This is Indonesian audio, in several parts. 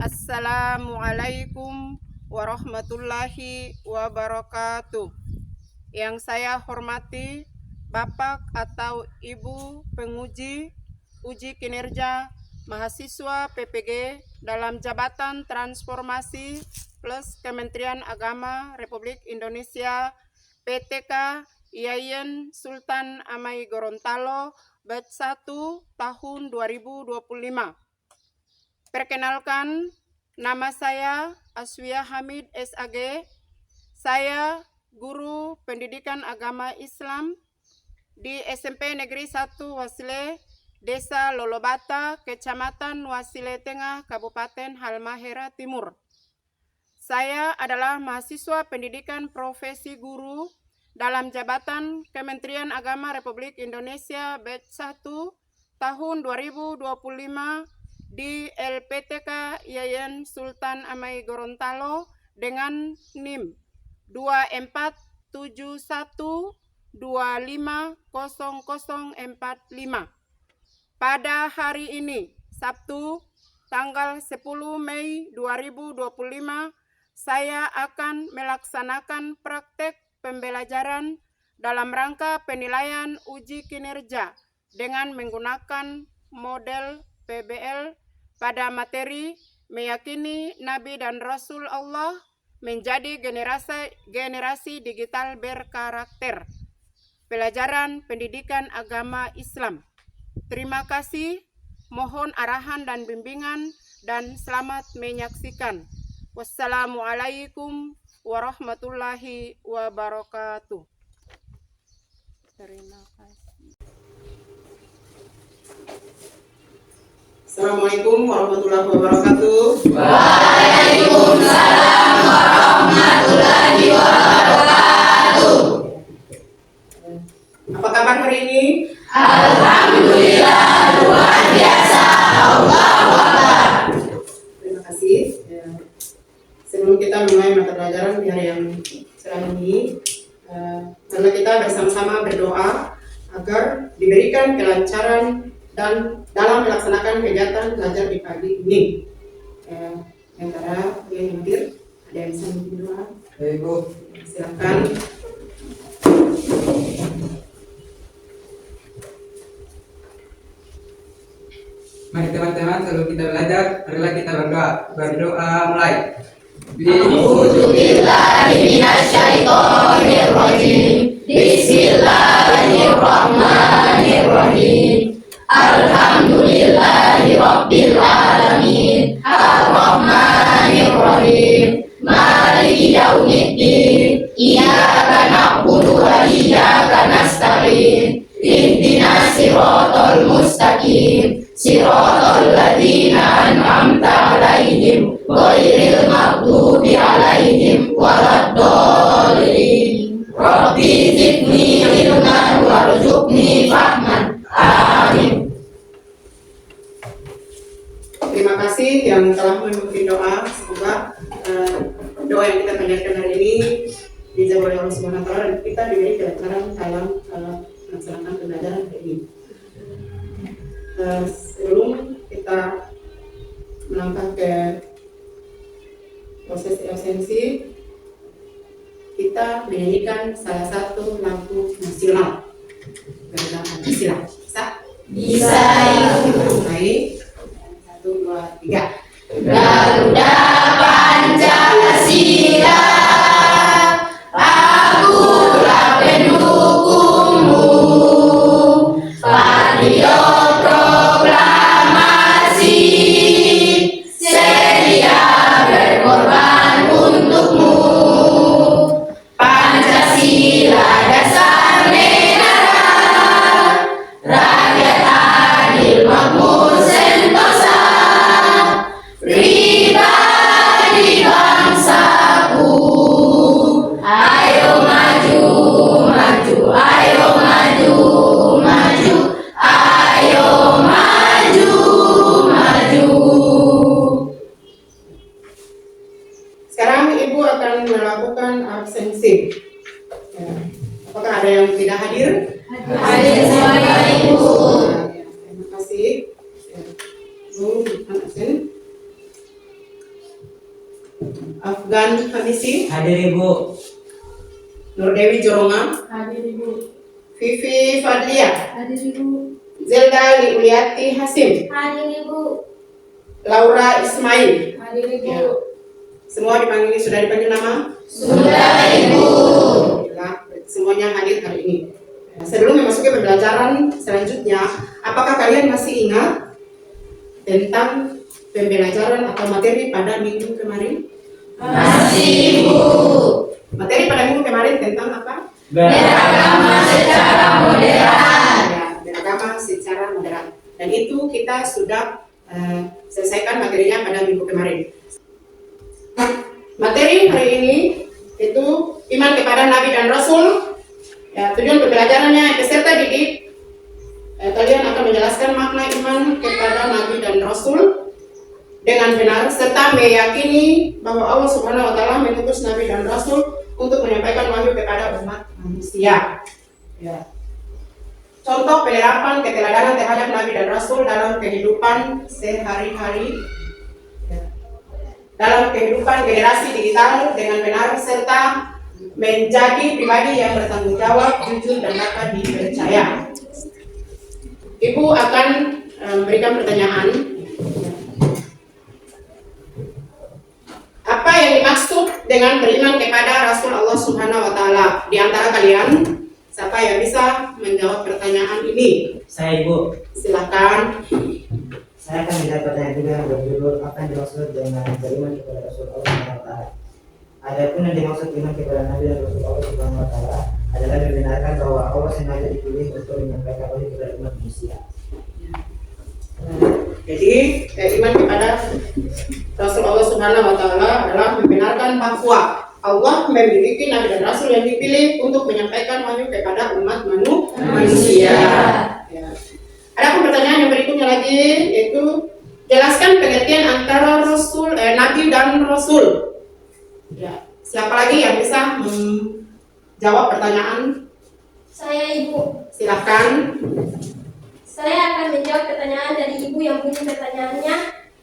Assalamualaikum warahmatullahi wabarakatuh. Yang saya hormati Bapak atau Ibu penguji uji kinerja mahasiswa PPG dalam jabatan transformasi plus Kementerian Agama Republik Indonesia PTK Yayan Sultan Amai Gorontalo batch 1 tahun 2025. Perkenalkan, nama saya Aswia Hamid SAG. Saya guru pendidikan agama Islam di SMP Negeri 1 Wasile, Desa Lolobata, Kecamatan Wasile Tengah, Kabupaten Halmahera Timur. Saya adalah mahasiswa pendidikan profesi guru dalam jabatan Kementerian Agama Republik Indonesia batch 1 tahun 2025 di LPTK Yayan Sultan Amai Gorontalo dengan NIM 2471250045. Pada hari ini, Sabtu, tanggal 10 Mei 2025, saya akan melaksanakan praktek pembelajaran dalam rangka penilaian uji kinerja dengan menggunakan model PBL pada materi meyakini Nabi dan Rasul Allah menjadi generasi digital berkarakter. Pelajaran pendidikan agama Islam. Terima kasih, mohon arahan dan bimbingan dan selamat menyaksikan. Wassalamualaikum warahmatullahi wabarakatuh. Terima kasih. Assalamualaikum warahmatullahi wabarakatuh. Waalaikumsalam warahmatullahi wabarakatuh. Apa kabar hari ini? Alhamdulillah, luar biasa. Allahu Akbar. Terima kasih. Sebelum kita mulai mata pelajaran di hari yang cerah ini, karena kita bersama-sama berdoa agar diberikan kelancaran dan dalam melaksanakan kegiatan belajar di pagi ini. Antara yang hadir, ada yang bisa memimpin doa? Ibu, Silakan. mari teman-teman, sebelum kita belajar, marilah kita berdoa. Berdoa mulai. A'udzubillahi minasyaitonirrajim. Bismillahirrahmanirrahim. Alhamdulillahi rabbil alamin. Ar-Rahmanirrahim. Maliki yaumiddin. Iyyaka na'budu wa iyyaka nasta'in. Ihdinas siratal mustaqim. Siratal ladzina an'amta 'alaihim ghairil maghdubi 'alaihim waladdallin. Rabbi zidni ilman warzuqni fahman. Amin. Terima kasih yang telah memimpin doa. Semoga doa yang kita panjatkan hari ini dijawab oleh Allah Subhanahu wa taala dan kita diberi kelancaran dalam melaksanakan pembelajaran hari ini. Sebelum kita melangkah ke proses absensi, kita menyanyikan salah satu lagu nasional bersama Pancasila. Bisa? Bisa. Baik. 1, 2, 3. Garuda Pancasila, akulah pendukungmu. Patriot proklamasi, sedia berkorban untukmu. Pancasila dasar negara, rakyat adil makmur sentosa, pribadi bangsaku. Ayo maju, maju, ayo maju, maju, ayo maju, maju. Sekarang Ibu akan melakukan absensi. Apakah ada yang tidak hadir? Hadir semuanya, Ibu. Terima kasih. Ibu bukan absen. Afgan Hamisi, Hadir Ibu. Nur Dewi Joronga, Hadir Ibu. Vivi Fadlia, Hadir Ibu. Zelda Liuliati Hasim, Hadir Ibu. Laura Ismail. Hadir Ibu. Ya. Semua sudah dipanggil nama? Sudah Ibu. Alhamdulillah, semuanya hadir hari ini. Sebelum memasuki pembelajaran selanjutnya, apakah kalian masih ingat tentang pembelajaran atau materi pada minggu kemarin? Masih Ibu. Materi pada minggu kemarin tentang apa? Beragama secara moderat. Ya, beragama secara moderat. Dan itu kita sudah selesaikan materinya pada minggu kemarin. Materi hari ini itu iman kepada Nabi dan Rasul. Ya, tujuan pembelajarannya peserta didik kalian akan menjelaskan makna iman kepada Nabi dan Rasul dengan benar serta meyakini bahwa Allah Subhanahu wa taala mengutus Nabi dan Rasul untuk menyampaikan wahyu kepada umat manusia. Ya. Contoh penerapan keteladanan terhadap Nabi dan Rasul dalam kehidupan sehari-hari, ya, dalam kehidupan generasi digital dengan benar serta menjadi pribadi yang bertanggung jawab, jujur dan dapat dipercaya. Ibu akan memberikan pertanyaan. Apa yang dimaksud dengan beriman kepada Rasul Allah Subhanahu wa taala? Di antara kalian, siapa yang bisa menjawab pertanyaan ini? Saya Ibu. Silakan. Saya akan menjawab pertanyaan juga yang berjudul apa yang dimaksud dengan beriman kepada Rasul Allah Subhanahu wa taala. Adapun yang dimaksud iman kepada Nabi dan Rasul Allah Subhanahu wa taala adalah membenarkan bahwa Allah sengaja dipilih untuk menyampaikan wahyu kepada umat manusia. Jadi iman kepada Rasul Allah Subhanahu wa taala adalah membenarkan bahwa Allah memiliki nabi dan rasul yang dipilih untuk menyampaikan wahyu kepada umat manusia. Ya. Ada pertanyaan yang berikutnya lagi, yaitu jelaskan pengertian antara rasul, nabi dan rasul. Ya. Siapa lagi yang bisa menjawab pertanyaan? Saya Ibu. Silakan. Saya akan menjawab pertanyaan dari Ibu yang punya pertanyaannya.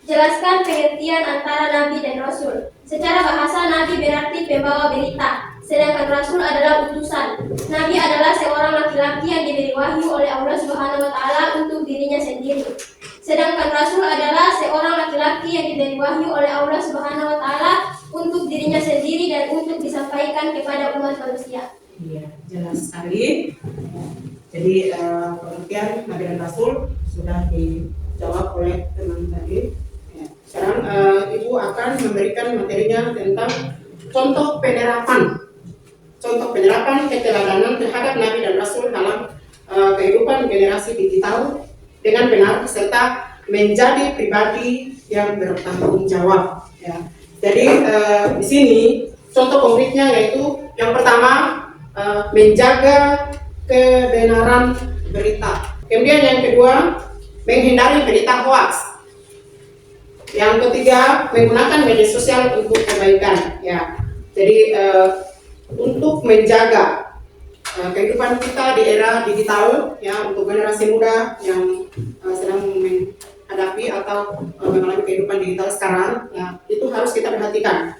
Jelaskan pengertian antara Nabi dan Rasul. Secara bahasa, Nabi berarti pembawa berita, sedangkan Rasul adalah utusan. Nabi adalah seorang laki-laki yang diberi wahyu oleh Allah Subhanahu wa taala untuk dirinya sendiri. Sedangkan Rasul adalah seorang laki-laki yang diberi wahyu oleh Allah Subhanahu wa taala untuk dirinya sendiri dan untuk disampaikan kepada umat manusia. Iya, jelas sekali. Jadi pengertian Nabi dan Rasul sudah dijawab oleh teman tadi. Ya. Sekarang Ibu akan memberikan materinya tentang contoh penerapan keteladanan terhadap Nabi dan Rasul dalam kehidupan generasi digital dengan benar serta menjadi pribadi yang bertanggung jawab. Ya. Jadi di sini contoh konkretnya yaitu yang pertama menjaga kebenaran berita. Kemudian yang kedua, menghindari berita hoax. Yang ketiga, menggunakan media sosial untuk kebaikan. Ya, jadi untuk menjaga kehidupan kita di era digital, ya, untuk generasi muda yang sedang menghadapi atau mengalami kehidupan digital sekarang, ya, itu harus kita perhatikan.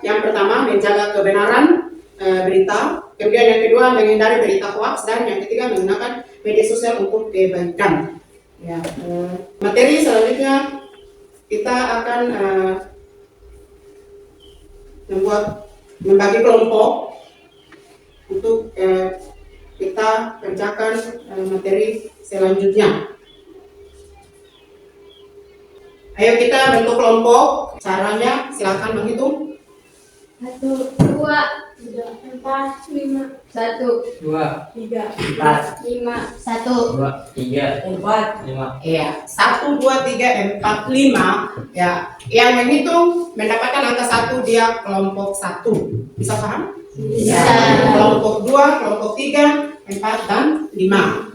Yang pertama, menjaga kebenaran berita. Kemudian yang kedua, menghindari berita hoax, dan yang ketiga, menggunakan media sosial untuk kebaikan. Ya, materi selanjutnya kita akan membagi kelompok untuk kita kerjakan materi selanjutnya. Ayo kita bentuk kelompok. Caranya silakan menghitung. 1, 2, 3, 4, 5, 1, 2, 3, 4, 5, 1, 2, 3, 4, 5. Iya, 1, 2, 3, 4, 5. Ya, yang menghitung mendapatkan angka 1 dia kelompok 1. Bisa paham? Bisa. Kelompok 2, kelompok 3, 4, dan 5.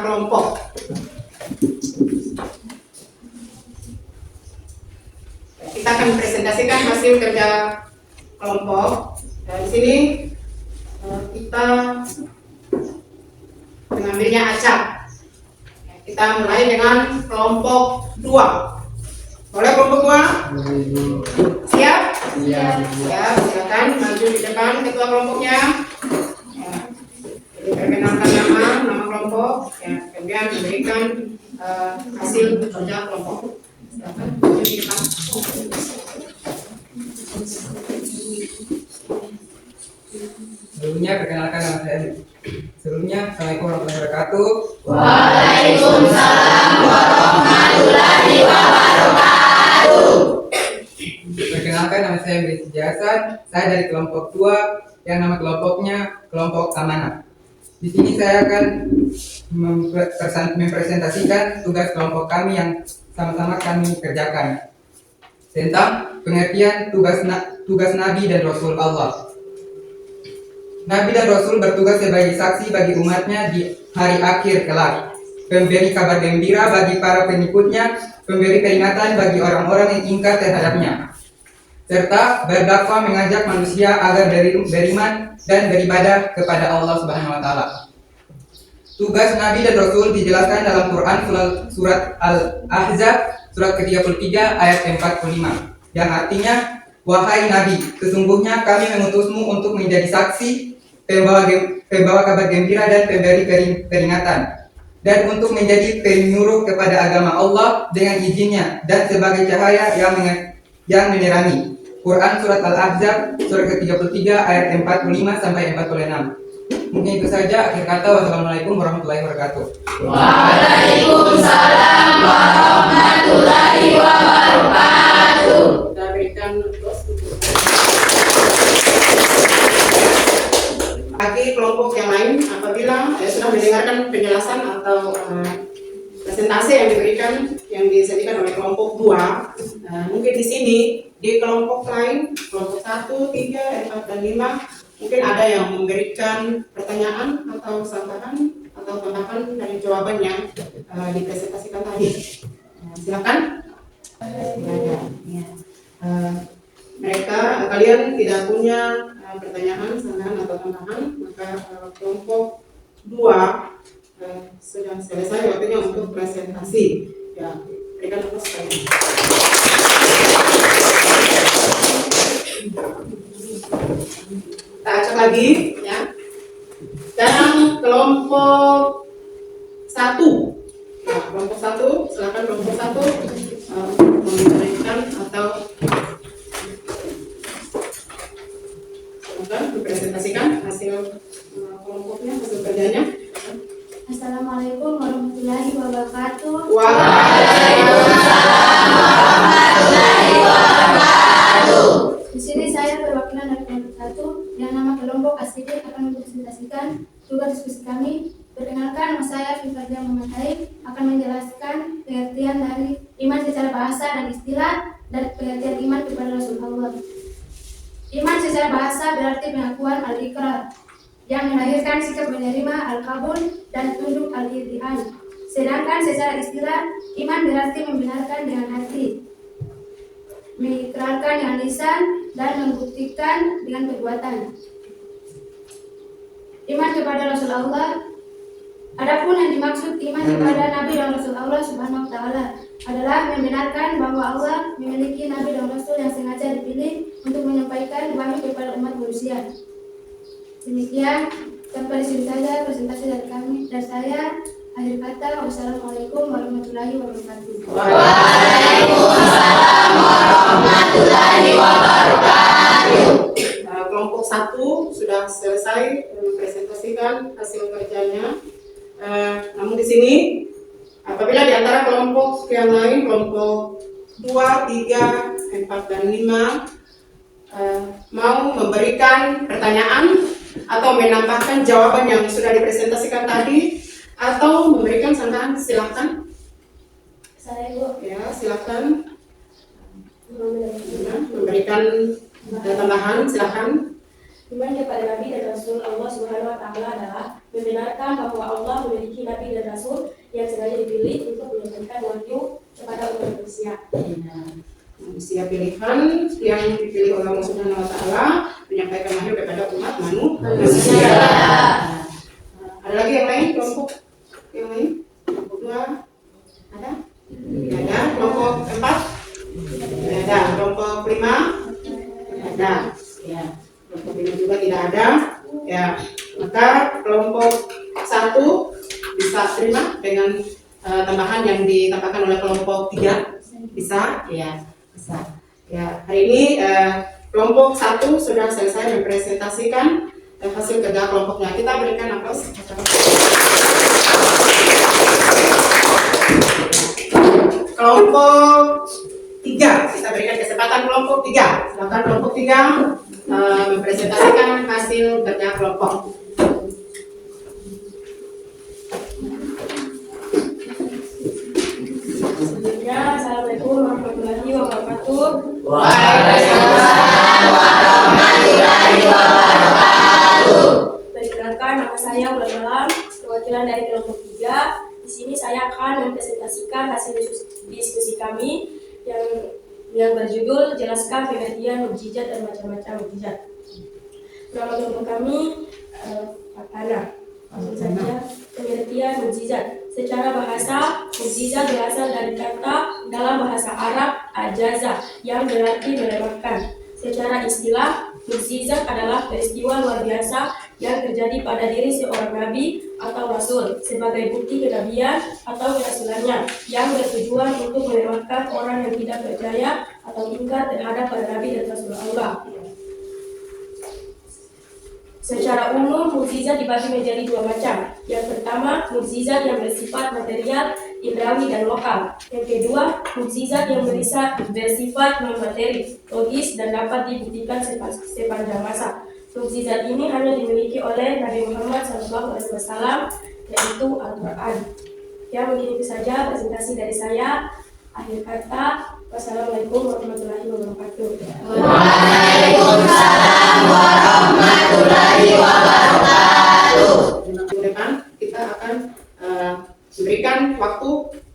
kelompok. Kita akan presentasikan hasil kerja kelompok. Di sini kita mengambilnya acak. Kita mulai dengan kelompok 2. Boleh kelompok 2? Siap? Siap. Siap, silakan maju di depan ketua kelompoknya. Diperkenalkan nama kelompok, kemudian memberikan hasil kerja kelompok. Silakan maju di depan. Sebelumnya perkenalkan nama saya. Sebelumnya, Assalamualaikum warahmatullahi wabarakatuh. Waalaikumsalam warahmatullahi wabarakatuh. Perkenalkan nama saya Beri Hasan. Saya dari kelompok 2 yang nama kelompoknya kelompok amanah. Di sini saya akan mempresentasikan tugas kelompok kami yang sama-sama kami kerjakan tentang pengertian tugas Nabi dan Rasul Allah. Nabi dan Rasul bertugas sebagai saksi bagi umatnya di hari akhir kelak, pemberi kabar gembira bagi para pengikutnya, pemberi peringatan bagi orang-orang yang ingkar terhadapnya, serta berdakwah mengajak manusia agar beriman dan beribadah kepada Allah Subhanahu wa taala. Tugas Nabi dan Rasul dijelaskan dalam Quran surat Al-Ahzab surat ke-33 ayat 45 yang artinya, wahai Nabi, sesungguhnya kami mengutusmu untuk menjadi saksi, pembawa kabar gembira dan pemberi peringatan, dan untuk menjadi penyuruh kepada agama Allah dengan izinnya dan sebagai cahaya yang menerangi. Quran surat Al-Ahzab surat ke-33 ayat 45 sampai 46. Mungkin itu saja, akhir kata wassalamualaikum warahmatullahi wabarakatuh. Waalaikumsalam warahmatullahi wabarakatuh. Kita berikan close. Bagi kelompok yang lain, apabila sudah mendengarkan penjelasan atau presentasi yang diberikan, yang disediakan oleh kelompok 2, mungkin di sini di kelompok lain, kelompok 1, 3, 4, dan 5, mungkin ada yang memberikan pertanyaan atau tambahan dari jawaban yang dipresentasikan tadi. Silakan. Kalian tidak punya pertanyaan, tambahan atau tambahan, maka kelompok 2 sudah selesai waktunya untuk presentasi. Ya, berikan tepuk tangan. Kita acak lagi, ya. Dan kelompok 1. Nah, kelompok 1, silakan kelompok 1 memberikan atau mempresentasikan hasil kelompoknya, hasil kerjanya. Assalamualaikum warahmatullahi wabarakatuh. Waalaikumsalam warahmatullahi wabarakatuh. Di sini saya perwakilan dari kelompok 1 yang nama kelompok ASID akan mempresentasikan tugas diskusi kami. Perkenalkan, nama saya Fifardia Muhammad Haif akan menjelaskan pengertian dari iman secara bahasa dan istilah dan pengertian iman kepada Rasulullah. Iman secara bahasa berarti pengakuan al-iqrar yang melahirkan sikap menerima al-qabul dan tunduk al-irtian. Sedangkan secara istilah, iman berarti membenarkan dengan hati, mengikrarkan dengan lisan, dan membuktikan dengan perbuatan. Iman kepada Rasulullah. Adapun yang dimaksud iman kepada Nabi dan Rasul Allah Subhanahu wa taala adalah membenarkan bahwa Allah memiliki Nabi dan Rasul yang sengaja dipilih untuk menyampaikan wahyu kepada umat manusia. Demikian, sampai di sini saja presentasi dari kami dan saya. Akhir kata, wassalamualaikum warahmatullahi wabarakatuh. Waalaikumsalam warahmatullahi wabarakatuh. Kelompok 1 sudah selesai mempresentasikan hasil kerjanya. Namun di sini, apabila di antara kelompok yang lain, kelompok 2, 3, 4, dan 5 mau memberikan pertanyaan atau menambahkan jawaban yang sudah dipresentasikan tadi atau memberikan saran, silakan. Saya Ibu. Ya, silakan. Memberikan tambahan, silakan. Iman kepada Nabi dan Rasul Allah Subhanahu wa Ta'ala adalah membenarkan bahwa Allah memiliki Nabi dan Rasul yang sengaja dipilih untuk menyampaikan wahyu kepada umat manusia. Manusia pilihan yang dipilih oleh Allah Subhanahu wa Ta'ala menyampaikan wahyu kepada umat manusia. Ada lagi yang lain? Kelompok yang lain? Kelompok 2 ada? Tidak ada. Kelompok 4? Tidak ada. Kelompok 5? Tidak ada. Ya. Kelompok 5 juga tidak ada. Ya. Maka kelompok 1 bisa terima dengan tambahan yang ditambahkan oleh kelompok 3. Bisa? Ya. Bisa. Ya. Hari ini kelompok 1 sudah selesai mempresentasikan hasil kerja kelompoknya. Kita berikan aplaus. Kelompok 3, kita berikan kesempatan kelompok 3. Silakan kelompok 3 mempresentasikan hasil kerja kelompok. Selanjutnya, Assalamualaikum warahmatullahi wabarakatuh. Waalaikumsalam warahmatullahi wabarakatuh. Perkenalkan, nama saya Bulan Malam, perwakilan dari kelompok 3. Di sini saya akan mempresentasikan hasil diskusi kami yang berjudul Jelaskan Pengertian Mukjizat dan Macam-macam Mukjizat. Nama kelompok kami Fakana. Langsung saja, pengertian mukjizat. Secara bahasa, mukjizat berasal dari kata dalam bahasa Arab ajaza yang berarti melewatkan. Secara istilah, mukjizat adalah peristiwa luar biasa yang terjadi pada diri seorang nabi atau rasul sebagai bukti kenabian atau kerasulannya yang bertujuan untuk melewatkan orang yang tidak percaya atau ingkar terhadap para nabi dan rasul Allah. Secara umum, mukjizat dibagi menjadi 2 macam. Yang pertama, mukjizat yang bersifat material, indrawi, dan lokal. Yang kedua, mukjizat yang bersifat non-materi, logis, dan dapat dibuktikan sepanjang masa. Mukjizat ini hanya dimiliki oleh Nabi Muhammad SAW, yaitu Al-Quran. Ya, mungkin itu saja presentasi dari saya. Akhir kata, wassalamualaikum warahmatullahi wabarakatuh. Waalaikumsalam warahmatullahi wabarakatuh. Minggu depan kita akan memberikan waktu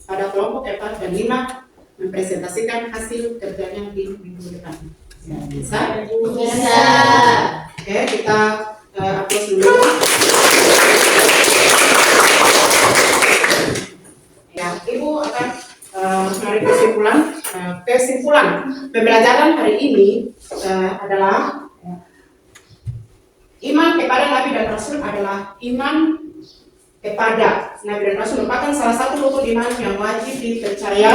pada kelompok 4 dan 5 mempresentasikan hasil kerjanya di minggu depan. Ya, bisa? Bisa. Oke, kita aplaus dulu. Ya, Ibu akan menarik kesimpulan pembelajaran hari ini adalah iman kepada Nabi dan Rasul adalah iman kepada Nabi dan Rasul merupakan salah satu rukun iman yang wajib dipercaya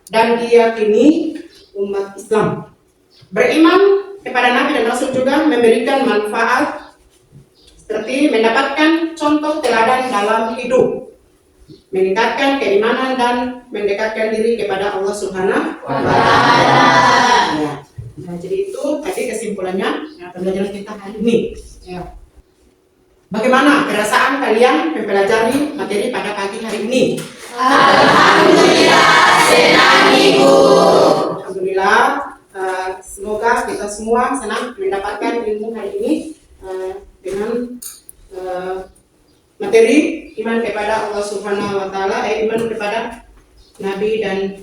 dan diyakini umat Islam. Beriman kepada Nabi dan Rasul juga memberikan manfaat seperti mendapatkan contoh teladan dalam hidup, meningkatkan keimanan dan mendekatkan diri kepada Allah Subhanahu wa Ta'ala. Ya. Nah, jadi itu tadi kesimpulannya pembelajaran kita hari ini. Ya. Bagaimana perasaan kalian mempelajari materi pada pagi hari ini? Alhamdulillah, senang Ibu. Alhamdulillah, semoga kita semua senang mendapatkan ilmu hari ini dengan materi iman kepada Allah Subhanahu wa Ta'ala, iman kepada Nabi dan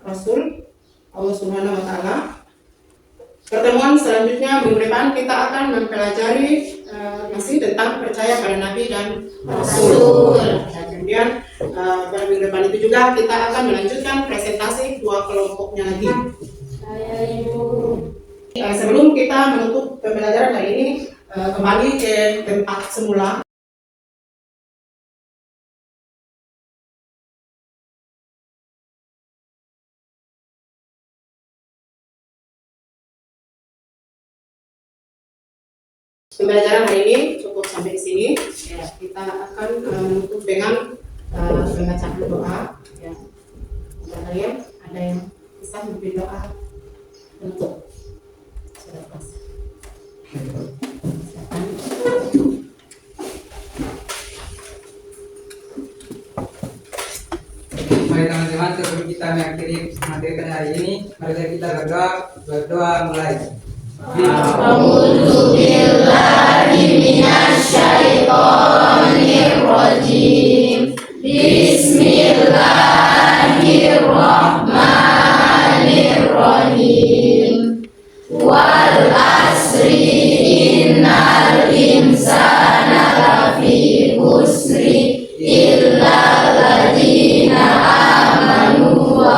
Rasul Allah Subhanahu wa Ta'ala. Pertemuan selanjutnya minggu depan kita akan mempelajari masih tentang percaya pada Nabi dan Rasul. Dan kemudian pada minggu depan itu juga kita akan melanjutkan presentasi 2 kelompoknya lagi. Sebelum kita menutup pembelajaran hari ini, kembali ke tempat semula. Pembelajaran hari ini cukup sampai di sini. Ya, kita akan menutup dengan bacaan doa. Ya, kalian ada yang bisa memberi doa untuk sudah pas. Mari teman-teman, sebelum kita mengakhiri materi pada hari ini, mari kita berdoa mulai. A'udzu billahi minasyaitonir rajim. Bismillahirrahmanirrahim. Wal asri innal insana lafi khusri illa alladziina amanu wa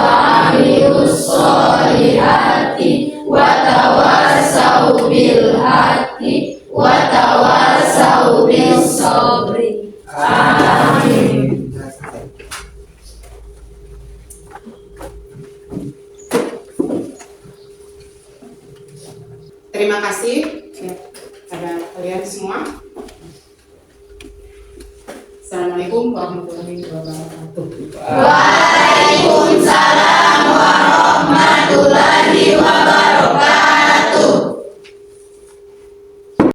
'amilus sholihati wa tawassau bil haqqi wa tawassau bis sabri. Amin. Terima kasih ya, pada kalian semua. Assalamualaikum warahmatullahi wabarakatuh. Waalaikumsalam